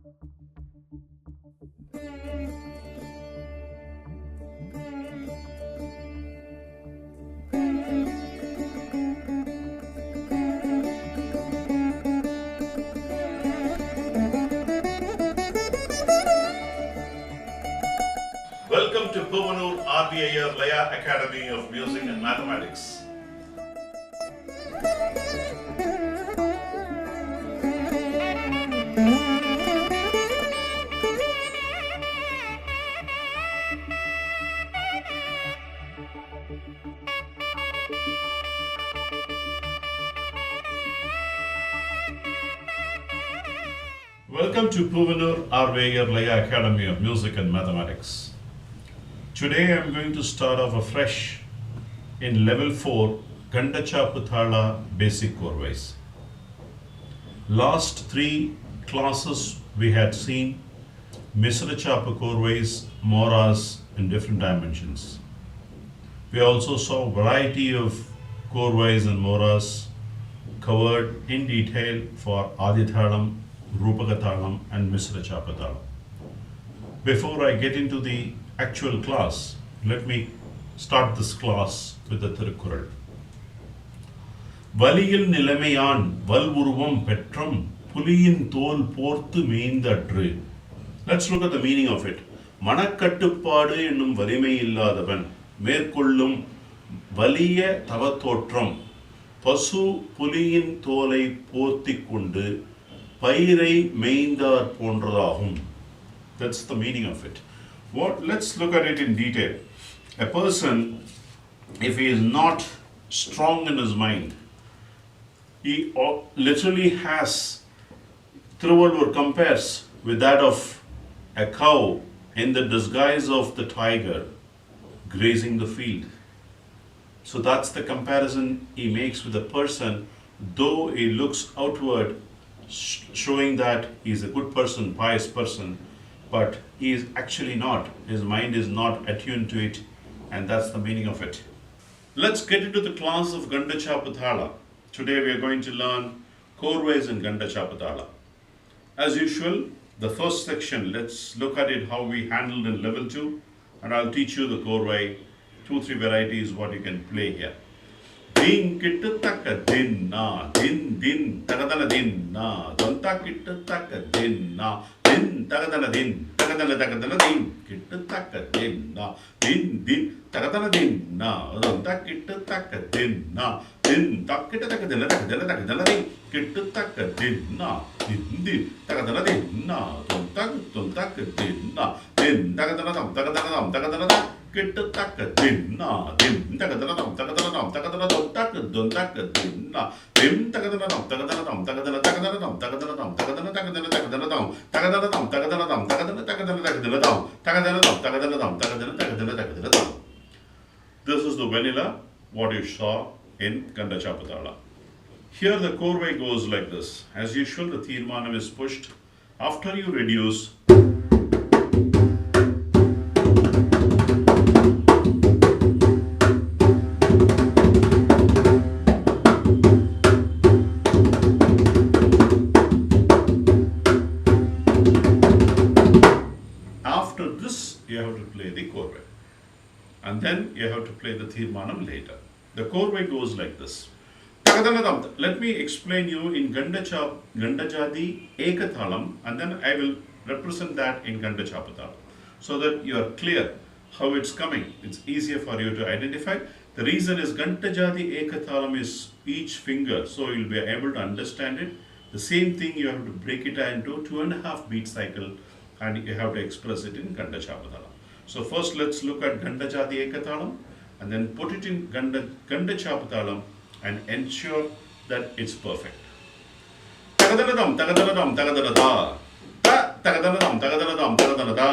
Welcome to Puvanur RVIR Laya Academy of Music and Mathematics. Welcome to Puvanur RVIR Laya Academy of Music and Mathematics. Today I am going to start off afresh in level 4 Kanda Chapu Thala basic korvais. Last 3 classes we had seen Misra Chapu korvais, moras in different dimensions. We also saw variety of korvais and moras covered in detail for Adi Thalam, Rupaka Thalam and Misra Chapu Thalam. Before I get into the actual class, let me start this class with the Thirukkural. வலியில் நிலைமையான் வல்வுருவம் பெற்றம் புலியின் தோல் போர்த்து மேய்ந்தற்று. Let's look at the meaning of it. மனக்கட்டுப்பாடு என்னும் வலிமை இல்லாதவன் மேற்கொள்ளும் வலிய தவத்தோற்றம் பசு புலியின் தோலை போர்த்திக் கொண்டு பயிரை மேய்ந்தார் போன்றதாகும். That's the meaning of it. Let's look at it in detail. A person, if he is not strong in his mind, he literally has, Thiruvalur compares with that of a cow in the disguise of the tiger grazing the field. So that's the comparison he makes with a person, though he looks outward, showing that he is a good person, pious person, but he is actually not. His mind is not attuned to it, and that's the meaning of it. Let's get into the class of Kanda Chapu Thala. Today we are going to learn korvais in Kanda Chapu Thala. As usual, the first section, let's look at it how we handled in level 2, and I'll teach you the korvai, 2-3 varieties what you can play here. Din kittu taka din na, din din tagadala din na, donta kittu taka din na, din tagadala din, tagadala tagadala din, kittu taka din na, din din tagadala din na, donta kittu taka din na, din takita tagadala tagadala tagadala din, kittu taka din na, din tagadala din na, donta din na, din tagadala tagadala tagadala kittu taka din na, din tagadala tagadala don tak din na, dim tagadala tagadala tagadala tagadala tagadala tagadala tagadala tagadala tagadala tagadala tagadala tagadala. This is the vanilla what you saw in Kanda Chapu Thala. Here the korvai goes like this. As usual, the Tirmanam is pushed. After you reduce, you have to play the korvai, and then you have to play the Tirmanam later. The korvai goes like this. Let me explain you in Kanda Jadi Eka Thalam, and then I will represent that in Kanda Chapu Thala, so that you are clear how it's coming. It's easier for you to identify. The reason is Kanda Jadi Eka Thalam is each finger, so you'll be able to understand it. The same thing you have to break it into 2.5 beat cycle, and you have to express it in Kanda Chapu Thala. So first let's look at Kanda Jadi Eka Thalam, and then put it in Kanda Chapu Thalam and ensure that it's perfect. Tagadaladam, tagadaladam, tagadalada. Ta tagadaladam, tagadaladam, tagadalada.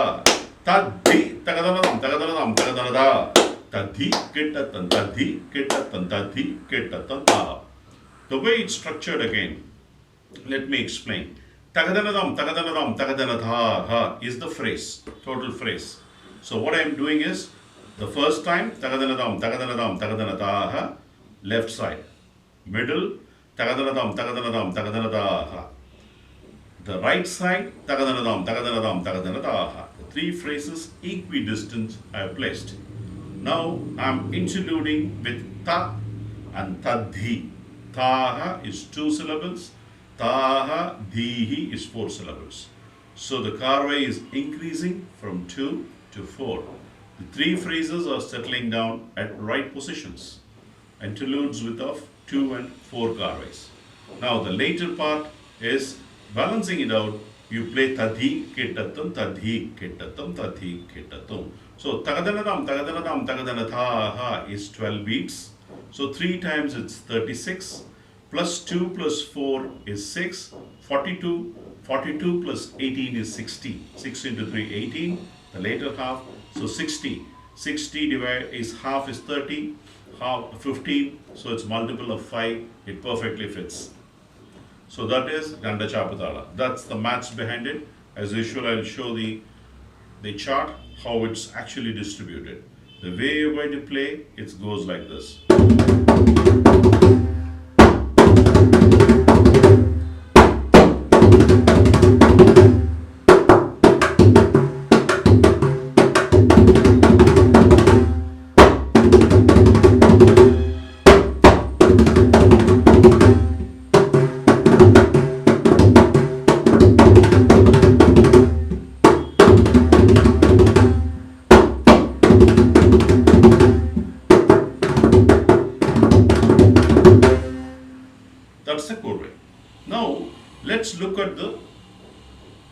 Ta di tagadaladam, tagadaladam, tagadalada. Ta di kettatan, ta di kettatan, ta di kettatan ta. The way it's structured again, let me explain. Tagadaladam, tagadaladam, tagadaladha is the phrase, total phrase. So what I am doing is, the first time, tagadaladam, tagadaladam, tagadaladha, left side. Middle, tagadaladam, tagadaladam, tagadaladha. The right side, Tagadanadam, Tagadanadam, Tagadanadaha. The three phrases equidistant I have placed. Now I am interluding with Ta and Tadhi. Taha is 2 syllables, Taha, Dhihi is 4 syllables. So the korvai is increasing from 2 to 4. The three phrases are settling down at right positions. Interludes with of 2 and 4 korvais. Now the later part is balancing it out. You play Tadhi Ketatum, Tadhi Ketatum, Tadhi Ketatum. So Tagadanadam, Tagadanadam, Tagadanathaha is 12 beats. So 3 times it's 36. Plus 2 plus 4 is 6. 42. 42 plus 18 is 60. 6 into 3, 18. The later half. So 60. 60 divided is half is 30. Half 15. So it's multiple of 5. It perfectly fits. So that is Kanda Chapu Thala. That's the maths behind it. As usual, I'll show the chart, how it's actually distributed. The way you're going to play, it goes like this. That's the korvai. Now, let's look at the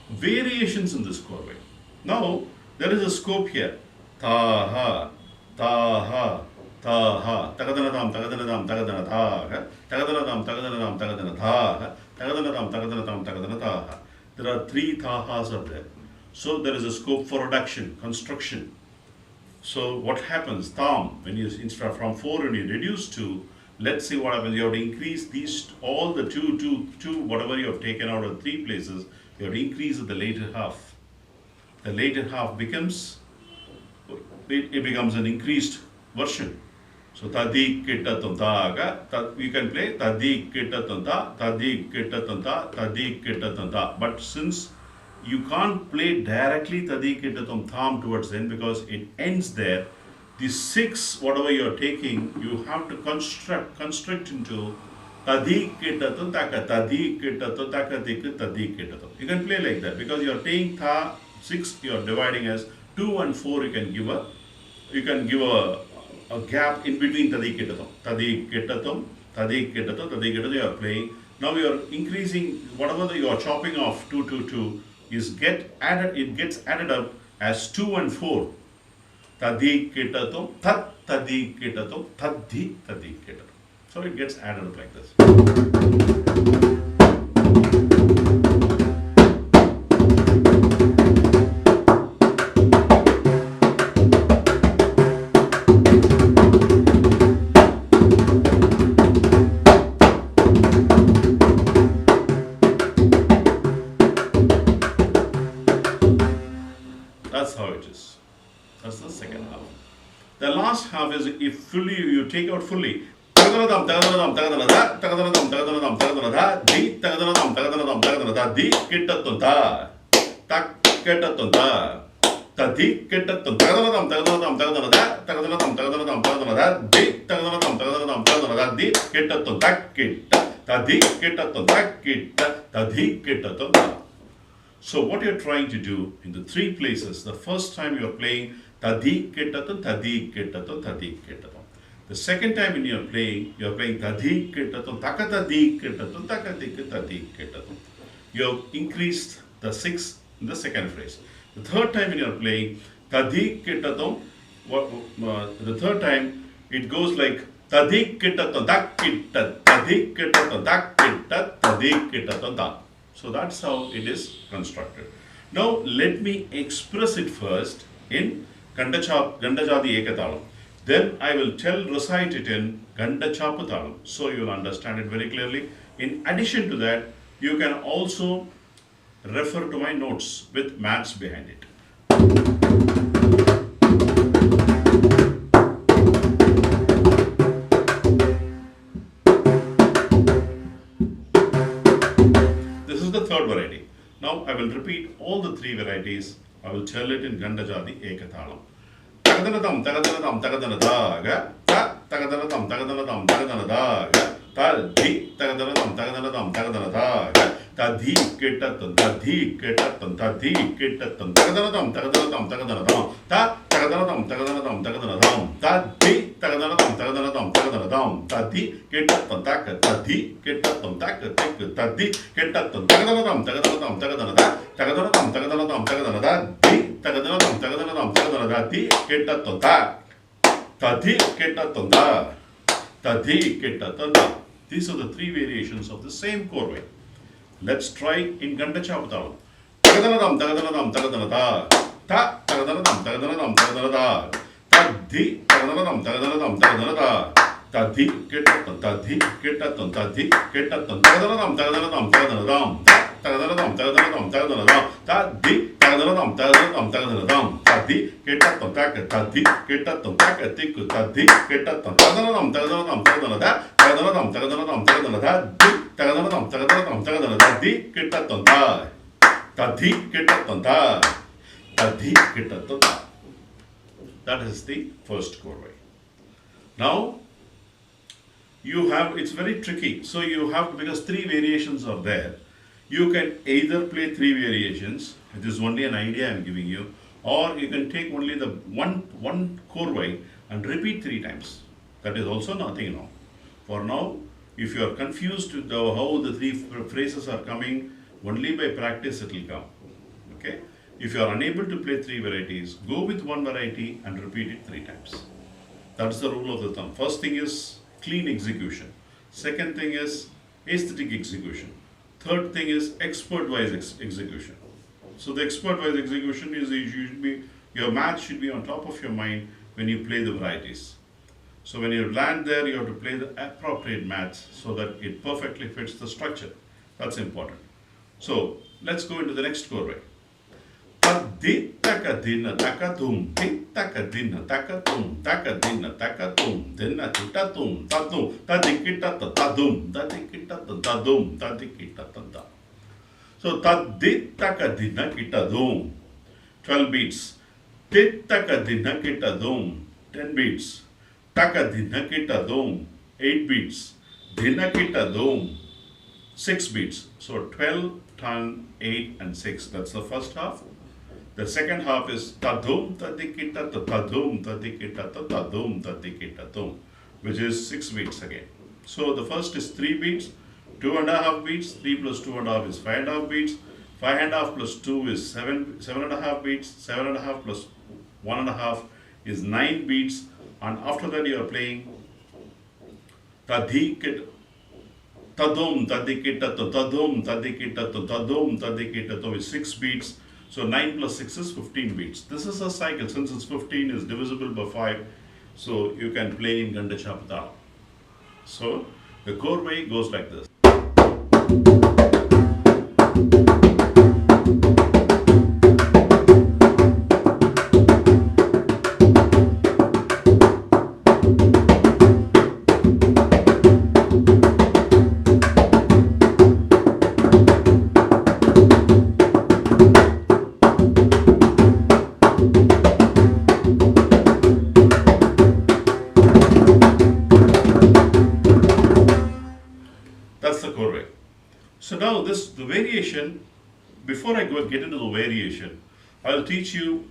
variations in this korvai. Now, there is a scope here. Taha, taha, taha, tagadanadam, tagadanadam, tagadanataha, tagadanadam, tagadanadam, tagadanataha, tagadanadam, tagadanadam, tagadanataha. There are 3 tahas are there. So, there is a scope for reduction, construction. So, what happens? Tham, when you instead from 4 and you reduce to, let's see what happens. You have to increase these, all the two, whatever you have taken out of 3 places, you have to increase the later half. The later half becomes, it becomes an increased version. So, Tadi Kitatum Taga, you can play Tadi Kitatum Ta, Tadi Kitatum Ta, Tadi Kitatum Ta. But since you can't play directly Tadi Kitatum Tham towards the end because it ends there, the 6, whatever you're taking, you have to construct into Tadi Kitatum Taka, Tadi Kitatum Taka, Tadi Kitatum. You can play like that because you're taking Tha 6, you're dividing as 2 and 4, you can give a gap in between Tadi Kitatum. Tadi Kitatum, Tadi Kitatum, Tadi Kitatum, you are playing. Now you are increasing, whatever you are chopping off 2, 2, 2, it gets added up as 2 and 4. Tadi Kitatum, Tat Tadi Kitatum, Tadhi Tadi Kitatum. So it gets added up like this. That's how it is. That's the second half. The last half is if fully you take out fully. Tagadanadam, tagadanadam, tagadanada, tagadanadam, tagadanadam, tagadanada, di, tagadanadam, tagadanadam, tagadanada, di, kitatum ta, tak, kitatum ta, tadi, kitatum, tagadanadam, tagadanadam, tagadanada, tagadanadam, tagadanadam, tagadanada, di, tagadanadam, tagadanadam, tagadanada, di, kitatum, tak, kita, tadi, kitatum, tak, kita, tadi, kitatum ta. So what you're trying to do in the 3 places, the first time you're playing Tadi Kitatum, Tadi Kitatum, Tadi Kitatum. The second time when you're playing Tadi Kitatum, Takatadi Kitatum, Takati Tadi Kitatum. You have increased the 6 in the second phrase. The third time when you're playing Tadi Kitatum, the third time it goes like Tadi Kitatum, Tak Kita, Tadi Kitatum, Tak Kita, Tadi Kitatum, Ta. So that's how it is constructed. Now let me express it first in Kanda Jadi Ekathalam. Then I will recite it in Kanda Chapu Thalam. So you will understand it very clearly. In addition to that, you can also refer to my notes with maths behind it. This is the third variety. will repeat all the three varieties. I will tell it in Kanda Jadi Ekathalam. Tagadanadam, tagadanadam, tagadanaga, tagadanadam, tagadanadam, tagadanaga, tadhi, tagadanadam, tagadanadam, tagadanaga, tadhi, ketatan, tadhi, ketatan, tadhi, ketatan, tagadanadam, tagadanadam, tagadanaga, tagadanadam, tagadanadam, tagadanaga, tadhi, tagadanadam, tagadanadam, tagadanaga, tadhi, ketatan, tadhi, ketatan, tadhi, ketatan, tagadanadam, tagadanadam, tagadanaga, tagadanadam, tagadanadam, tagadanaga, Tagadanadam, tagadanadam, tagadanadam, ketatata, tadhi, ketatata, tadhi, ketatata. These are the three variations of the same korvai. Let's try in Kanda Chapu Thalam. Tagadanadam, tagadanadam, tagadanada, ta, tagadanadam, tagadanadam, tagadanada, tadhi, tagadanadam, tagadanadam, tagadanada, tadhi, ketatan, tadhi, ketatan, tadhi, ketatan, tagadanadam, tagadanadam, tagadanadam, tagadanadam, tagadanadam, tagadanadam, tadhi, tagadanadam, tagadanadam, tagadanadam, tadhi, ketatan, tadhi, ketatan, tikku, tadhi, ketatan, tagadanadam, tagadanadam, tagadanada, tagadanadam, tagadanadam, tagadanada, tagadanadam, tagadanadam, tagadanada, tadhi, ketatan, tadhi, ketatan, tadhi, ketatan. That is the first korvai. Now, you have, it's very tricky. So you have, because three variations are there, you can either play three variations, this is only an idea I am giving you, or you can take only the one korvai and repeat three times. That is also nothing now. For now, if you are confused with how the three phrases are coming, only by practice it will come. Okay? If you are unable to play three varieties, go with one variety and repeat it three times. That's the rule of the thumb. First thing is clean execution. Second thing is aesthetic execution. Third thing is expert-wise execution. So the expert-wise execution is your math should be on top of your mind when you play the varieties. So when you land there, you have to play the appropriate maths so that it perfectly fits the structure. That's important. So let's go into the next korvai. Tadhi takadina takatum, takadina takatum, takadina takatum, dina kitatum, tatum, tadikitata tadum, tadikitata tadum, tadikitata. So tadhi takadina kitadum, 12 beats. Tit takadina kitadum, 10 beats. Takadina kitadum, 8 beats. Dina kitadum, 6 beats. So 12, 10, 8 and 6. That's the first half. The second half is tadum tadikita tadum tadikita tadum tadikita tum, which is 6 beats again. So the first is 3 beats, 2.5 beats, 3 plus 2.5 is 5.5 beats, 5.5 plus 2 is 7.5 beats, 7.5 plus 1.5 is 9 beats, and after that you are playing tadikita tadum tadikita tadum tadikita tadum tadikita tum is 6 beats. So 9 plus 6 is 15 beats. This is a cycle. Since it's 15 is divisible by 5, so you can play in Kanda Chapu Thalam. So the korvai goes like this. That's the korvai. So now the variation, before I get into the variation, I will teach you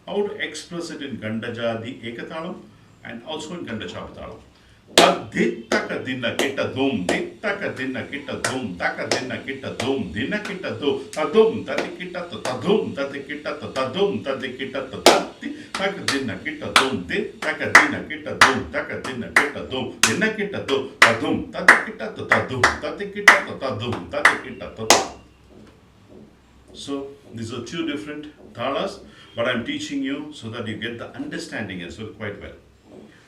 how to express it in Kanda Jadi Ekathalam and also in Kanda Chapu Thalam. Tadhi takadina kita dum, takadina kita dum, takadina kita dum, dina kita dum, tadum, tadikita tadum, tadikita tadum, tadikita tadati, takadina kita dum, takadina kita dum, takadina kita dum, dina kita dum, tadum, tadikita tadum, tadikita tadum, tadikita tadum. So these are two different thalas, but I'm teaching you so that you get the understanding as well quite well.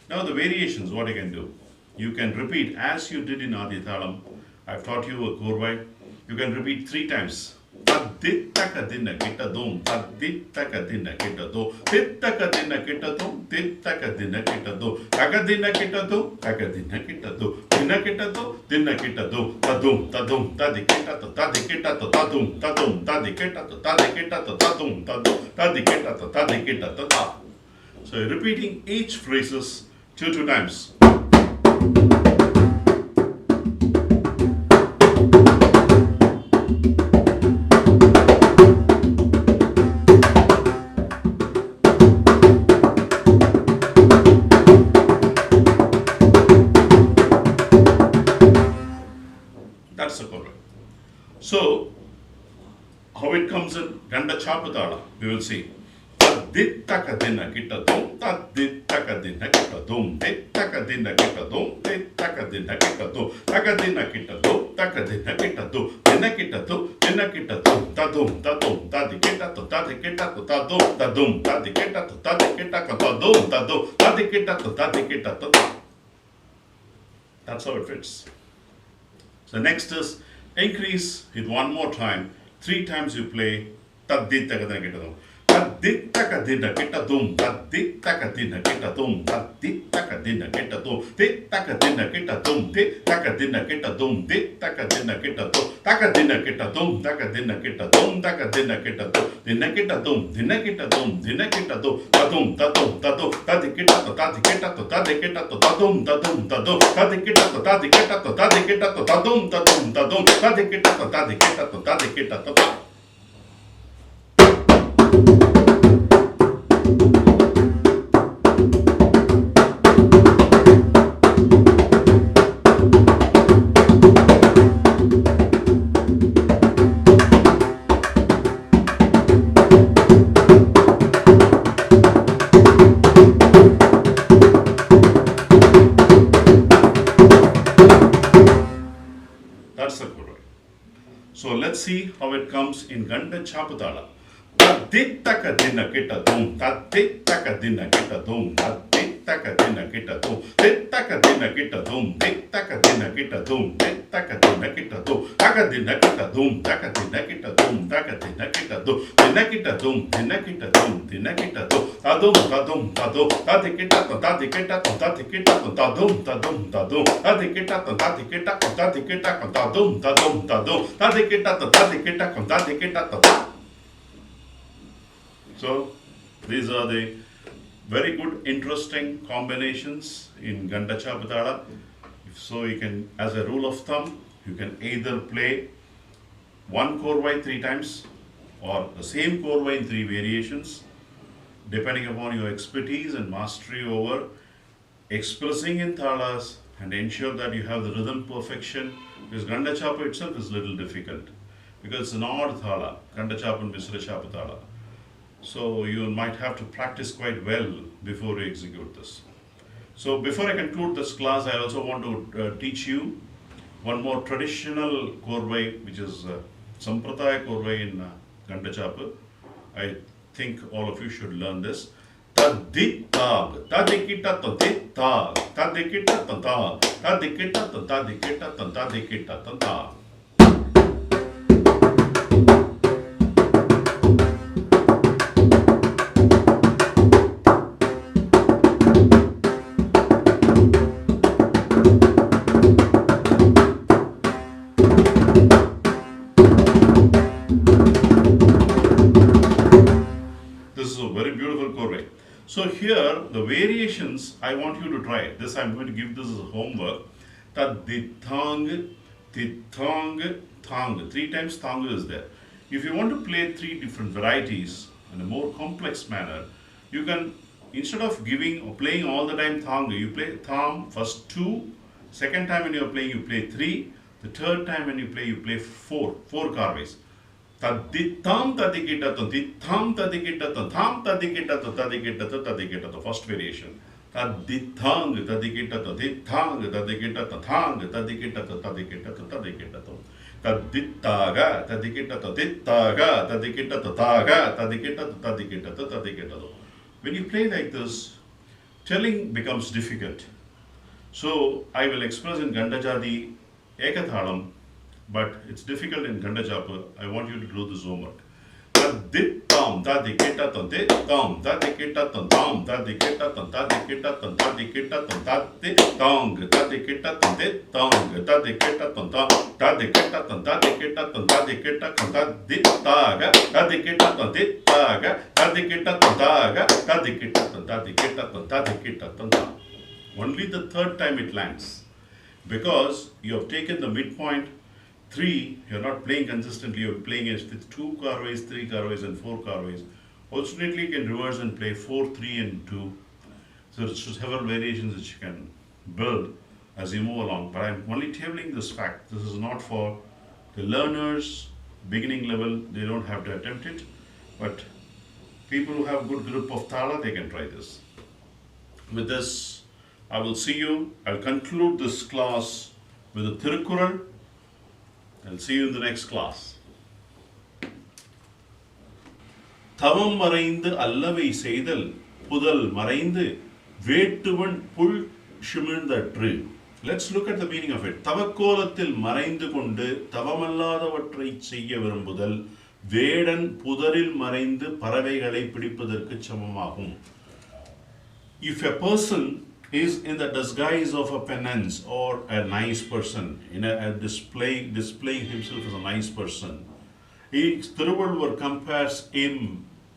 Now the variations, what you can do. You can repeat as you did in Adi Thalam. I've taught you a korvai. You can repeat 3 times. Tadittakadina kitadum, tadittakadina kitadum, tittakadina kitadum, tittakadina kitadum, takadina kitadum, takadina kitadum, dinakitadum, dinakitadum, tadum, tadum, tadikitato, tadikitato, tadum, tadum, tadikitato, tadikitato, tadum, tadum, tadikitato, tadikitato, ta. So you're repeating each phrases two times. That's the korvai. So, how it comes in Kanda Chapu Thalam, we will see. Tadittakadina kitadum, tadittakadina kitadum, tittakadina kitadum, tittakadina kitadum, takadina kitadum, takadina kitadum, dinakitadum, dinakitadum, tadum, tadum, tadikitato, tadikitato, tadum, tadum, tadikitato, tadikitato, tadum, tadum, tadikitato, tadikitato. That's how it fits. So next is increase it one more time. 3 times you play tadittakadina kitadum. Tadittakadina kitadum, tadittakadina kitadum, tadittakadina kitadum, tittakadina kitadum, tittakadina kitadum, tittakadina kitadum, takadina kitadum, takadina kitadum, takadina kitadum, dinakitadum, dinakitadum, dinakitadum, tadum, tadum, tadum, tadikitato, tadikitato, tadikitato, tadum, tadum, tadum, tadikitato, tadikitato, tadikitato, tadum, tadum, tadum, tadikitato, tadikitato, tadikitato. That's the korvai. So let's see how it comes in Kanda Chapu Thalam. Tadittakadina kitadum, tadittakadina kitadum, tadittakadina kitadum, tittakadina kitadum, tittakadina kitadum, tittakadina kitadum, takadina kitadum, takadina kitadum, takadina kitadum, dinakitadum, dinakitadum, dinakitadum, tadum, tadum, tadum, tadikitato, tadikitato, tadikitato, tadum, tadum, tadum, tadikitato, tadikitato, tadikitato, tadum, tadum, tadum, tadikitato, tadikitato, tadikitato. So these are the very good, interesting combinations in Kanda Chapu Thalam. So you can, as a rule of thumb, you can either play one korvai 3 times or the same korvai in 3 variations, depending upon your expertise and mastery over expressing in thalas, and ensure that you have the rhythm perfection, because Kanda Chapu itself is a little difficult because it's an odd thala, Kanda Chapu and Misra Chapu Thala. So you might have to practice quite well before you execute this. So before I conclude this class, I also want to teach you one more traditional korvai, which is Sampradaya korvai in Kanda Chapu. I think all of you should learn this. Taditag, tadikita taditag, tadikita taditag, tadikita tadikita tadikita taditag. So here, the variations, I want you to try. This I'm going to give this as homework. Tadithang, tithang, thang. 3 times thang is there. If you want to play 3 different varieties in a more complex manner, you can, instead of giving or playing all the time thang, you play tham first 2, second time when you're playing you play 3, the third time when you play 4 korvais. Taditham tadikitato, ditham tadikitato, tham tadikitato, tadikitato, tadikitato. First variation. Tadithang tadikitato, dithang tadikitato, thang tadikitato, tadikitato, tadikitato. Tadittaga tadikitato, dittaga tadikitato, taga tadikitato, tadikitato, tadikitato. When you play like this, telling becomes difficult. So I will express in Gandajadi Ekathalam but it's difficult in Kanda Chapu. I want you to do this homework. Dit tam da diketa tan dit tam da diketa tan tam da diketa tan da diketa tan da diketa tan da dit tong da diketa tan dit tong da diketa tan da diketa tan da diketa tan da diketa tan da dit ta ga da diketa tan dit ta ga da diketa tan da ga da diketa tan da diketa tan da diketa tan da. Only the third time it lands, because you have taken the midpoint. 3, you're not playing consistently, you're playing it with 2 korvais, 3 korvais, and 4 korvais. Alternately, you can reverse and play 4, 3, and 2. So there's several variations that you can build as you move along. But I'm only tabling this fact. This is not for the learners, beginning level, they don't have to attempt it. But people who have good grip of Thala, they can try this. With this, I will see you. I'll conclude this class with a Tirukkural. I'll see you in the next class. தவம் மறைந்து அல்லவை செய்தல் புதல் மறைந்து வேட்டுவன் புல் சிமிழ்ந்தற்று. Let's look at the meaning of it. தவக்கோலத்தில் மறைந்து கொண்டு தவமல்லாதவற்றை செய்ய விரும்புதல் வேடன் புதரில் மறைந்து பறவைகளை பிடிப்பதற்கு சமமாகும். If a person is in the disguise of a penance or a nice person, in a displaying himself as a nice person, Thiruvalluvar compares him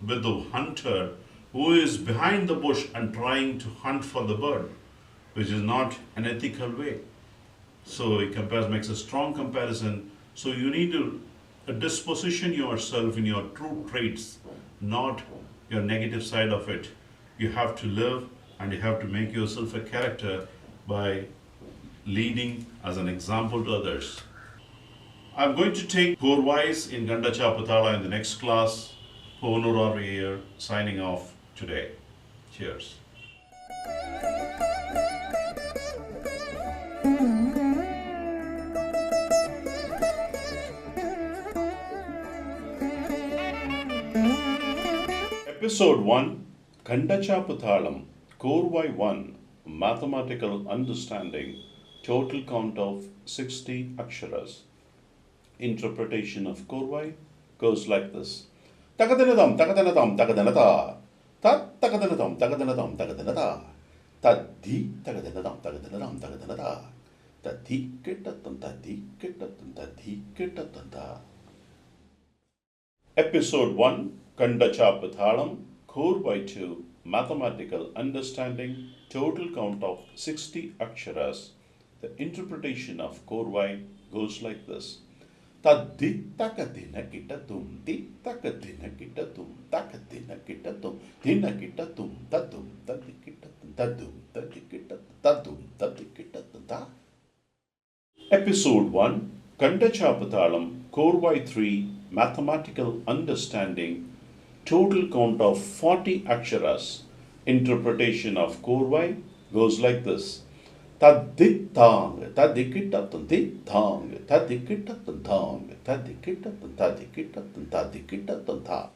with the hunter who is behind the bush and trying to hunt for the bird, which is not an ethical way. So he makes a strong comparison. So you need to disposition yourself in your true traits, not your negative side of it. You have to live and you have to make yourself a character by leading as an example to others. I'm going to take korvais in Kanda Chapu Thala in the next class. Ponur here, signing off today. Cheers. Episode 1, Kanda Chapu Thalam, Korvai 1, Mathematical Understanding, total count of 60 aksharas. Interpretation of Korvai goes like this. Takadanadam, takadanadam, takadanata. Tat takadanadam, takadanadam, takadanata. Taddi takadanadam, takadanadam, takadanata. Taddi kitatam, taddi kitatam, taddi kitatanta. Episode 1, Kanda Chapu Thalam, Korvai 2, Mathematical Understanding, total count of 60 aksharas. The interpretation of Korvai goes like this. Taddi takatina kitatum, di takatina kitatum, takatina kitatum, tina kitatum, tadum, taddi kitatum, tadum, taddi kitatum, tadum, taddi kitatum. Episode 1, Kanda Chapu Thalam, Korvai 3, Mathematical Understanding, total count of 40 aksharas. Interpretation of Korvai goes like this. Taditang, tadikitatum, ditang, tadikitatum, tang, tadikitatum, tadikitatum, tadikitatum, ta.